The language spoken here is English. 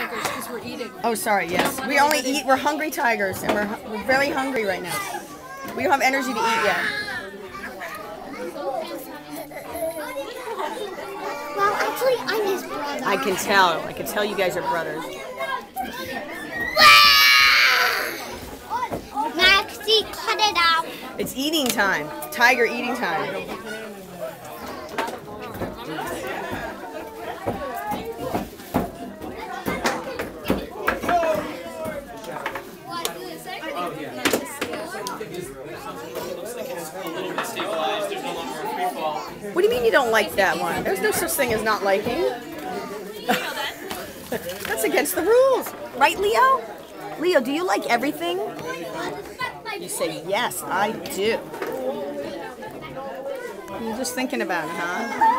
tigers because we're eating. Oh, sorry, yes. We only eat, we're hungry tigers, and we're very hungry right now. We don't have energy to eat yet. Well, actually, I'm his brother. I can tell. I can tell you guys are brothers. Maxie, cut it out. It's eating time. Tiger eating time. What do you mean you don't like that one? There's no such thing as not liking. That's against the rules. Right, Leo? Leo, do you like everything? You say, yes, I do. You're just thinking about it, huh?